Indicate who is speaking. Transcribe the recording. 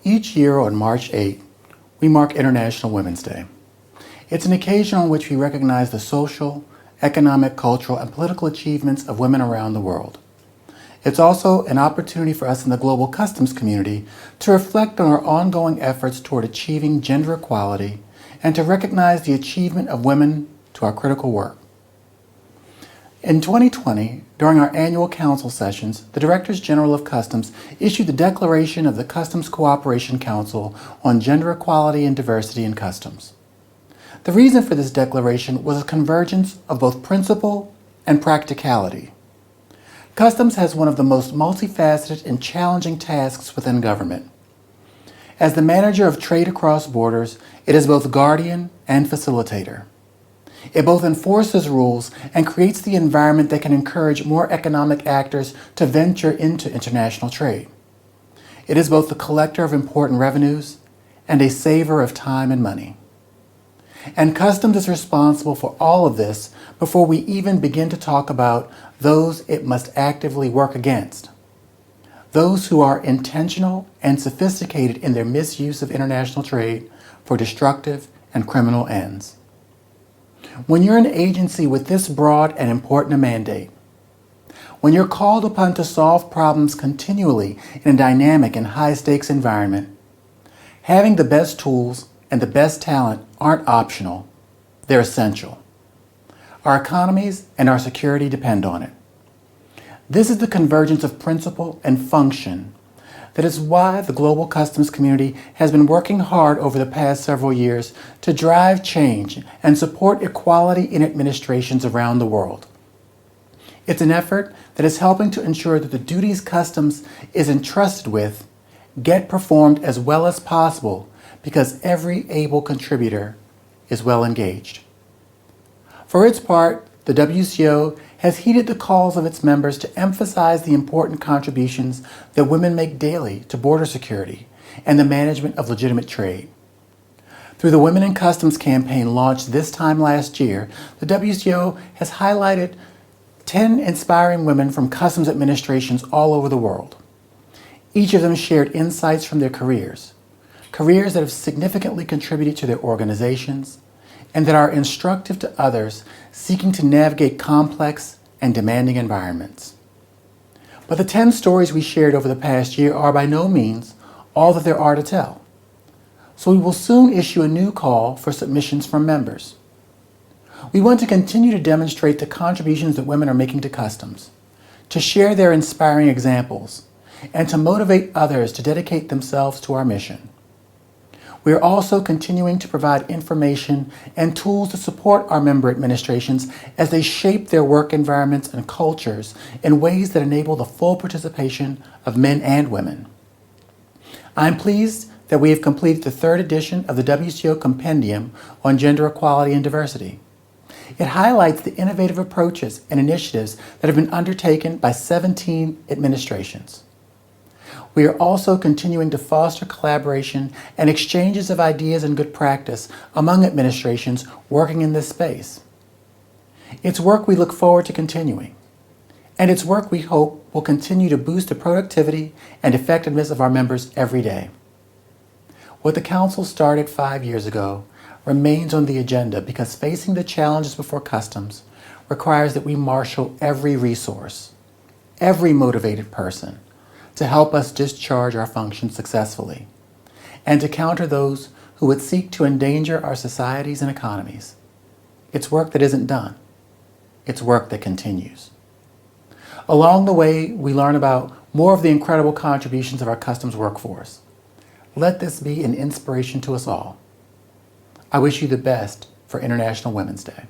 Speaker 1: Each year on March 8th, we mark International Women's Day. It's an occasion on which we recognize the social, economic, cultural, and political achievements of women around the world. It's also an opportunity for us in the global customs community to reflect on our ongoing efforts toward achieving gender equality and to recognize the achievement of women to our critical work. In 2020, during our annual council sessions, the Directors General of Customs issued the Declaration of the Customs Cooperation Council on Gender Equality and Diversity in Customs. The reason for this declaration was a convergence of both principle and practicality. Customs has one of the most multifaceted and challenging tasks within government. As the manager of trade across borders, it is both guardian and facilitator. It both enforces rules and creates the environment that can encourage more economic actors to venture into international trade. It is both the collector of important revenues and a saver of time and money. And Customs is responsible for all of this before we even begin to talk about those it must actively work against. Those who are intentional and sophisticated in their misuse of international trade for destructive and criminal ends. When you're an agency with this broad and important a mandate, when you're called upon to solve problems continually in a dynamic and high-stakes environment, having the best tools and the best talent aren't optional, they're essential. Our economies and our security depend on it. This is the convergence of principle and function. That is why the global customs community has been working hard over the past several years to drive change and support equality in administrations around the world. It's an effort that is helping to ensure that the duties Customs is entrusted with get performed as well as possible because every able contributor is well engaged. For its part, the WCO has heeded the calls of its members to emphasize the important contributions that women make daily to border security and the management of legitimate trade. Through the Women in Customs campaign launched this time last year, the WCO has highlighted 10 inspiring women from customs administrations all over the world. Each of them shared insights from their careers that have significantly contributed to their organizations, and that are instructive to others seeking to navigate complex and demanding environments. But the 10 stories we shared over the past year are by no means all that there are to tell. So we will soon issue a new call for submissions from members. We want to continue to demonstrate the contributions that women are making to Customs, to share their inspiring examples, and to motivate others to dedicate themselves to our mission. We are also continuing to provide information and tools to support our member administrations as they shape their work environments and cultures in ways that enable the full participation of men and women. I'm pleased that we have completed the 3rd edition of the WCO Compendium on Gender Equality and Diversity. It highlights the innovative approaches and initiatives that have been undertaken by 17 administrations. We are also continuing to foster collaboration and exchanges of ideas and good practice among administrations working in this space. It's work we look forward to continuing, and it's work we hope will continue to boost the productivity and effectiveness of our members every day. What the Council started 5 years ago remains on the agenda because facing the challenges before Customs requires that we marshal every resource, every motivated person, to help us discharge our functions successfully, and to counter those who would seek to endanger our societies and economies. It's work that isn't done. It's work that continues. Along the way, we learn about more of the incredible contributions of our Customs workforce. Let this be an inspiration to us all. I wish you the best for International Women's Day.